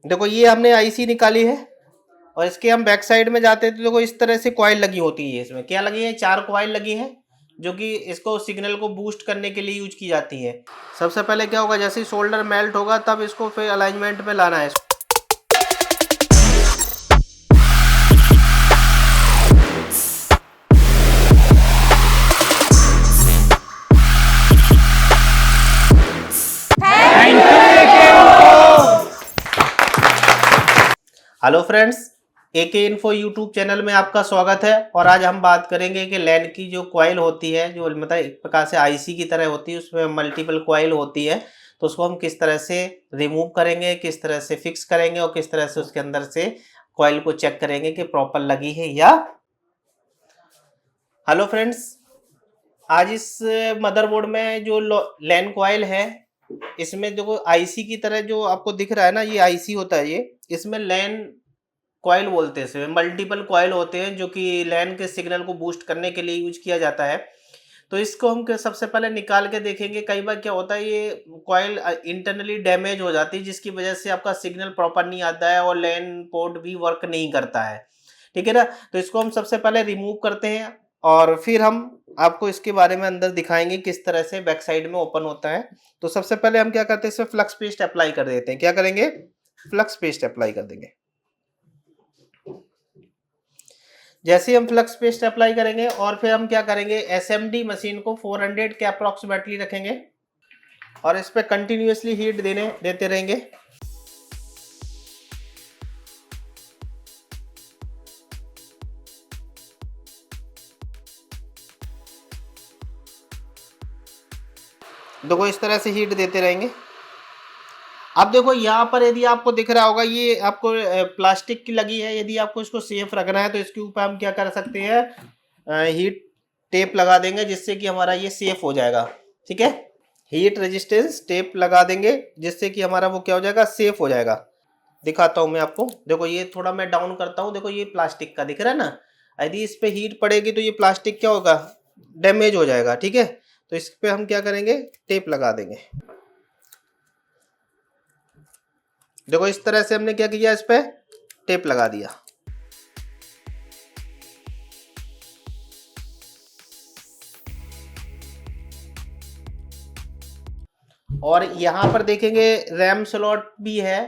देखो ये हमने आईसी निकाली है और इसके हम बैक साइड में जाते हैं तो देखो इस तरह से कॉइल लगी होती है। इसमें क्या लगी है, 4 कॉइल लगी हैं जो कि इसको सिग्नल को बूस्ट करने के लिए यूज की जाती है। सबसे पहले क्या होगा, जैसे ही सोल्डर मेल्ट होगा तब इसको फिर अलाइनमेंट में लाना है। हेलो फ्रेंड्स, एके इन्फो यूट्यूब चैनल में आपका स्वागत है। और आज हम बात करेंगे कि लैन की जो कॉइल होती है, जो मतलब एक प्रकार से आईसी की तरह होती है, उसमें मल्टीपल कॉइल होती है, तो उसको हम किस तरह से रिमूव करेंगे, किस तरह से फिक्स करेंगे और किस तरह से उसके अंदर से कॉइल को चेक करेंगे कि प्रॉपर लगी है या। हेलो फ्रेंड्स, आज इस मदरबोर्ड में जो लैन कॉइल है, इसमें देखो आईसी की तरह जो आपको दिख रहा है ना, ये आईसी होता है। ये इसमें लैन कॉइल बोलते हैं, इसमें मल्टीपल कॉइल होते हैं जो कि लैन के सिग्नल को बूस्ट करने के लिए यूज किया जाता है। तो इसको हम सबसे पहले निकाल के देखेंगे। कई बार क्या होता है, ये कॉइल इंटरनली डैमेज हो जाती है जिसकी वजह से आपका सिग्नल प्रॉपर नहीं आता है और लैन पोर्ट भी वर्क नहीं करता है, ठीक है ना। तो इसको हम सबसे पहले रिमूव करते हैं और फिर हम आपको इसके बारे में अंदर दिखाएंगे किस तरह से बैक साइड में ओपन होता है। तो सबसे पहले हम क्या करते हैं, इसमें फ्लक्स पेस्ट अप्लाई कर देते हैं। क्या करेंगे, फ्लक्स पेस्ट अप्लाई कर देंगे। जैसे ही हम फ्लक्स पेस्ट अप्लाई करेंगे और फिर हम क्या करेंगे, एसएमडी मशीन को 400 के अप्रोक्सीमेटली रखेंगे और इस पे कंटिन्यूअसली हीट देते रहेंगे। देखो इस तरह से हीट देते रहेंगे। अब देखो यहाँ पर यदि आपको दिख रहा होगा, ये आपको प्लास्टिक की लगी है। यदि आपको इसको सेफ रखना है तो इसके ऊपर हम क्या कर सकते हैं, हीट टेप लगा देंगे जिससे कि हमारा ये सेफ हो जाएगा, ठीक है। हीट रेजिस्टेंस टेप लगा देंगे जिससे कि हमारा वो क्या हो जाएगा, सेफ हो जाएगा। दिखाता हूँ मैं आपको। देखो ये थोड़ा मैं डाउन करता हूँ। देखो ये प्लास्टिक का दिख रहा है ना, यदि इस पे हीट पड़ेगी तो ये प्लास्टिक क्या होगा, डैमेज हो जाएगा, ठीक है। तो इस पे हम क्या करेंगे, टेप लगा देंगे। देखो इस तरह से हमने क्या किया, इस पे टेप लगा दिया। और यहाँ पर देखेंगे रैम स्लॉट भी है।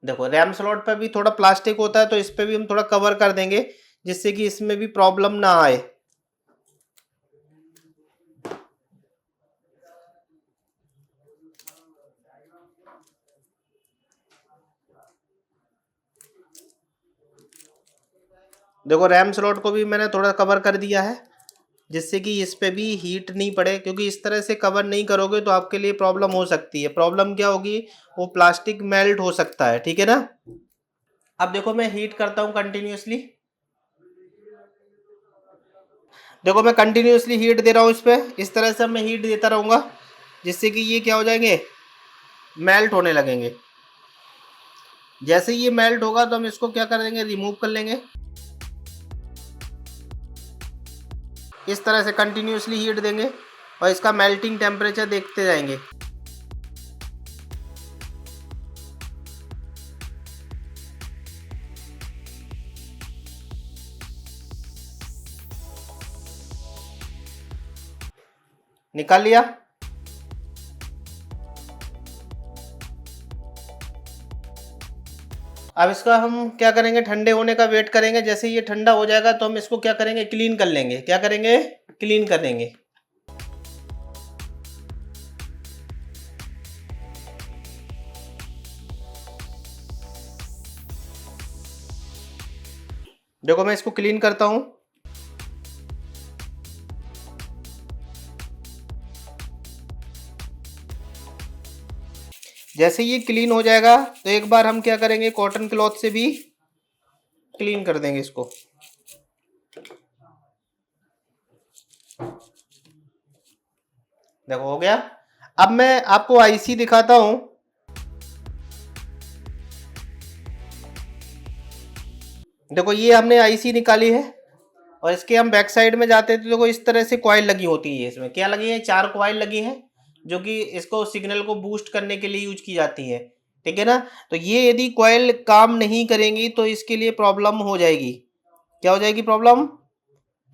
देखो रैम स्लॉट पर भी थोड़ा प्लास्टिक होता है, तो इस पे भी हम थोड़ा कवर कर देंगे जिससे कि इसमें भी प्रॉब्लम ना आए। देखो रैम स्लॉट को भी मैंने थोड़ा कवर कर दिया है जिससे कि इस पे भी हीट नहीं पड़े, क्योंकि इस तरह से कवर नहीं करोगे तो आपके लिए प्रॉब्लम हो सकती है। प्रॉब्लम क्या होगी, वो प्लास्टिक मेल्ट हो सकता है, ठीक है ना। अब देखो मैं हीट करता हूँ कंटिन्यूअसली। देखो मैं कंटिन्यूअसली हीट दे रहा हूँ इस पे। इस तरह से मैं हीट देता रहूँगा जिससे कि ये क्या हो जाएंगे, मेल्ट होने लगेंगे। जैसे ही ये मेल्ट होगा तो हम इसको क्या कर देंगे, रिमूव कर लेंगे। इस तरह से कंटिन्यूअसली हीट देंगे और इसका मेल्टिंग टेम्परेचर देखते जाएंगे। निकाल लिया। अब इसका हम क्या करेंगे, ठंडे होने का वेट करेंगे। जैसे ये ठंडा हो जाएगा तो हम इसको क्या करेंगे, क्लीन कर लेंगे। क्या करेंगे, क्लीन कर लेंगे। देखो मैं इसको क्लीन करता हूं। जैसे ये क्लीन हो जाएगा तो एक बार हम क्या करेंगे, कॉटन क्लॉथ से भी क्लीन कर देंगे इसको। देखो हो गया। अब मैं आपको आईसी दिखाता हूं। देखो ये हमने आईसी निकाली है और इसके हम बैक साइड में जाते हैं तो देखो इस तरह से कॉइल लगी होती है। इसमें क्या लगी है, 4 कॉइल लगी हैं जो कि इसको सिग्नल को बूस्ट करने के लिए यूज की जाती है। ठीक है ना। तो ये यदि कॉइल काम नहीं करेंगी तो इसके लिए प्रॉब्लम हो जाएगी। क्या हो जाएगी प्रॉब्लम?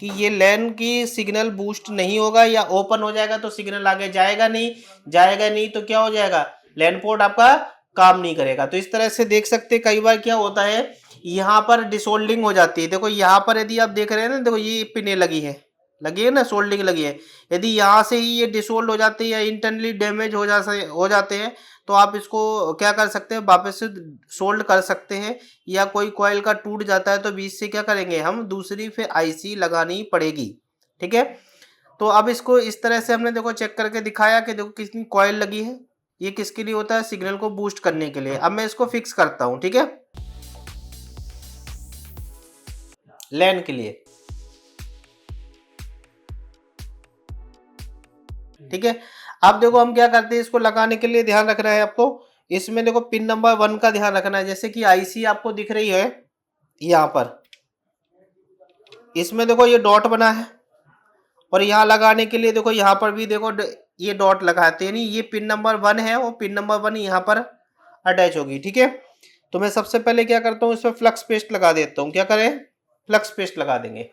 कि ये लैन की सिग्नल बूस्ट नहीं होगा, या ओपन हो जाएगा तो सिग्नल आगे जाएगा नहीं, जाएगा नहीं तो क्या हो जाएगा, लैन पोर्ट आपका काम नहीं करेगा। तो इस तरह से देख सकते कई बार क्या होता है, यहाँ पर डिसोल्डिंग हो जाती है। देखो यहाँ पर यदि आप देख रहे हैं ना, देखो ये पिने लगी है ना, सोल्डिंग लगी है। यदि यहाँ से ही ये डिसोल्ड हो जाती है या इंटरनली डैमेज हो जाते हैं, तो आप इसको क्या कर सकते हैं, वापस से सोल्ड कर सकते हैं। या कोई कॉइल का टूट जाता है तो बीच से क्या करेंगे हम, दूसरी फिर आईसी लगानी पड़ेगी। ठीक है। तो अब इसको इस तरह से हमने देखो चेक करके दिखाया कि देखो कितनी कॉइल लगी है। ये किसके लिए होता है, सिग्नल को बूस्ट करने के लिए। अब मैं इसको फिक्स करता हूं। ठीक है, लैन के लिए। ठीक है। अब देखो हम क्या करते हैं, इसको लगाने के लिए ध्यान रखना है आपको। इसमें देखो पिन नंबर 1 का ध्यान रखना है। जैसे कि आईसी आपको दिख रही है यहाँ पर, इसमें देखो ये डॉट बना है, और यहाँ लगाने के लिए देखो यहाँ पर भी देखो ये डॉट लगाते हैं। नहीं, ये पिन नंबर 1 है, वो पिन नंबर 1 यहाँ पर अटैच होगी। ठीक है। तो मैं सबसे पहले क्या करता हूँ, इसमें फ्लक्स पेस्ट लगा देता हूँ। क्या करें, फ्लक्स पेस्ट लगा देंगे।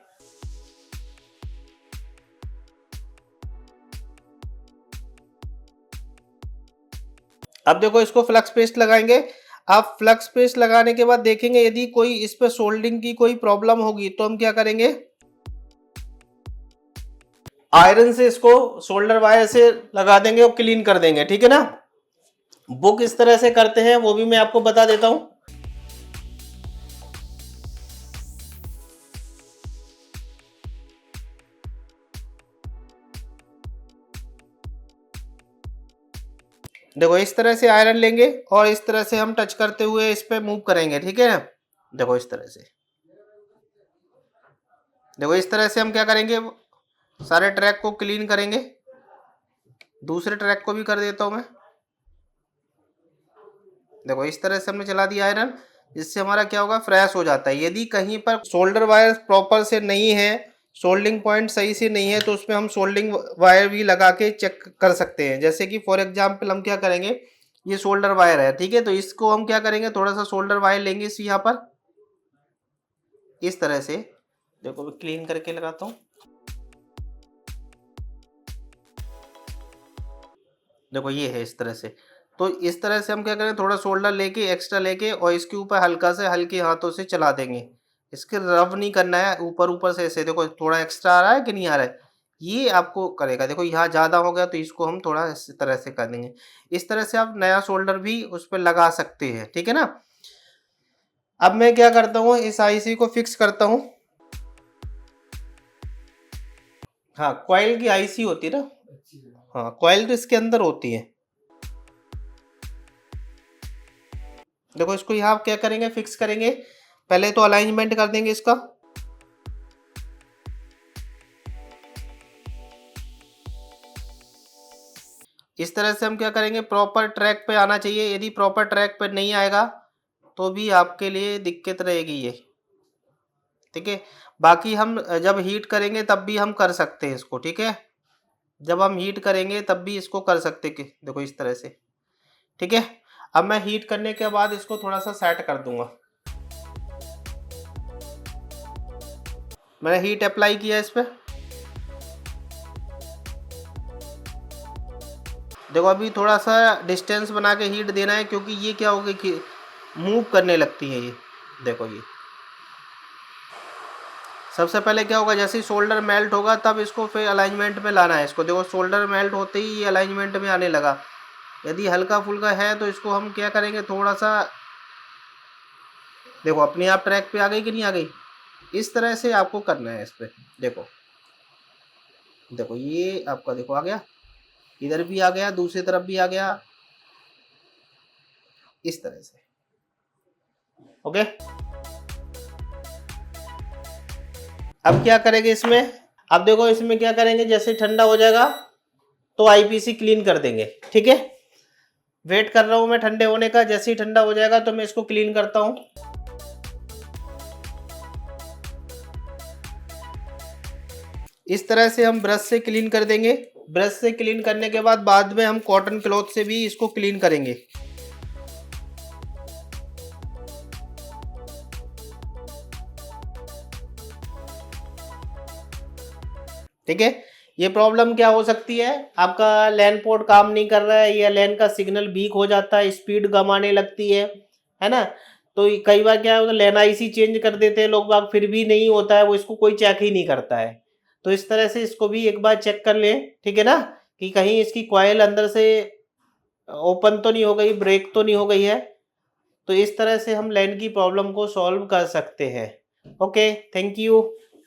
अब देखो इसको फ्लक्स पेस्ट लगाएंगे। आप फ्लक्स पेस्ट लगाने के बाद देखेंगे यदि कोई इस पे सोल्डिंग की कोई प्रॉब्लम होगी तो हम क्या करेंगे, आयरन से इसको सोल्डर वायर से लगा देंगे और क्लीन कर देंगे। ठीक है ना। वो किस तरह से करते हैं वो भी मैं आपको बता देता हूं। देखो इस तरह से आयरन लेंगे और इस तरह से हम टच करते हुए इस पे मूव करेंगे। ठीक है ना। देखो इस तरह से, देखो इस तरह से हम क्या करेंगे, सारे ट्रैक को क्लीन करेंगे। दूसरे ट्रैक को भी कर देता हूं मैं। देखो इस तरह से हमने चला दिया आयरन, जिससे हमारा क्या होगा, फ्रेश हो जाता है। यदि कहीं पर सोल्डर वायर प्रॉपर से नहीं है, सोल्डिंग पॉइंट सही से नहीं है, तो उसमें हम सोल्डिंग वायर भी लगा के चेक कर सकते हैं। जैसे कि फॉर एग्जांपल हम क्या करेंगे, ये सोल्डर वायर है। ठीक है। तो इसको हम क्या करेंगे, थोड़ा सा सोल्डर वायर लेंगे इस यहाँ पर इस तरह से। देखो मैं क्लीन करके लगाता हूँ। देखो ये है इस तरह से। तो इस तरह से हम क्या करें, थोड़ा सोल्डर लेके एक्स्ट्रा लेके और इसके ऊपर हल्का से हल्के हाथों से चला देंगे। इसके रब नहीं करना है, ऊपर ऊपर से ऐसे। देखो थोड़ा एक्स्ट्रा आ रहा है कि नहीं आ रहा है, ये आपको करेगा। देखो यहाँ ज़्यादा हो गया तो इसको हम थोड़ा इस तरह से कर देंगे। इस तरह से आप नया सोल्डर भी उस पर लगा सकते हैं। ठीक है ना। अब मैं क्या करता हूँ, इस आईसी को फिक्स करता हूँ। हाँ, कॉइल की आईसी होती है ना। हाँ, कॉइल तो इसके अंदर होती है। देखो इसको यहाँ क्या करेंगे, फिक्स करेंगे। पहले तो अलाइनमेंट कर देंगे इसका। इस तरह से हम क्या करेंगे, प्रॉपर ट्रैक पे आना चाहिए। यदि प्रॉपर ट्रैक पे नहीं आएगा तो भी आपके लिए दिक्कत रहेगी ये। ठीक है। बाकी हम जब हीट करेंगे तब भी हम कर सकते हैं इसको। ठीक है। जब हम हीट करेंगे तब भी इसको कर सकते हैं। देखो इस तरह से। ठीक है। अब मैं हीट करने के बाद इसको थोड़ा सा सेट कर दूंगा। मैंने हीट अप्लाई किया इस पर। देखो अभी थोड़ा सा डिस्टेंस बना के हीट देना है, क्योंकि ये क्या होगा कि मूव करने लगती है ये। देखो ये सबसे पहले क्या होगा, जैसे ही शोल्डर मेल्ट होगा तब इसको फिर अलाइनमेंट में लाना है इसको। देखो शोल्डर मेल्ट होते ही ये अलाइनमेंट में आने लगा। यदि हल्का फुल्का है तो इसको हम क्या करेंगे, थोड़ा सा, देखो अपने आप ट्रैक पे आ गई कि नहीं आ गई। इस तरह से आपको करना है इस पर। देखो देखो ये आपका देखो आ गया, इधर भी आ गया, दूसरी तरफ भी आ गया, इस तरह से। ओके। अब क्या करेंगे इसमें, अब देखो इसमें क्या करेंगे, जैसे ठंडा हो जाएगा तो आईपीसी क्लीन कर देंगे। ठीक है। वेट कर रहा हूं मैं ठंडे होने का। जैसे ही ठंडा हो जाएगा तो मैं इसको क्लीन करता हूं। इस तरह से हम ब्रश से क्लीन कर देंगे। ब्रश से क्लीन करने के बाद में हम कॉटन क्लॉथ से भी इसको क्लीन करेंगे। ठीक है। ये प्रॉब्लम क्या हो सकती है, आपका लैन पोर्ट काम नहीं कर रहा है या लैन का सिग्नल वीक हो जाता है, स्पीड कम आने लगती है ना। तो कई बार क्या होता है, लैन आईसी चेंज कर देते हैं लोग बाग, फिर भी नहीं होता है वो, इसको कोई चेक ही नहीं करता है। तो इस तरह से इसको भी एक बार चेक कर लें, ठीक है ना, कि कहीं इसकी कॉइल अंदर से ओपन तो नहीं हो गई, ब्रेक तो नहीं हो गई है। तो इस तरह से हम लैन की प्रॉब्लम को सॉल्व कर सकते हैं। Okay, thank you.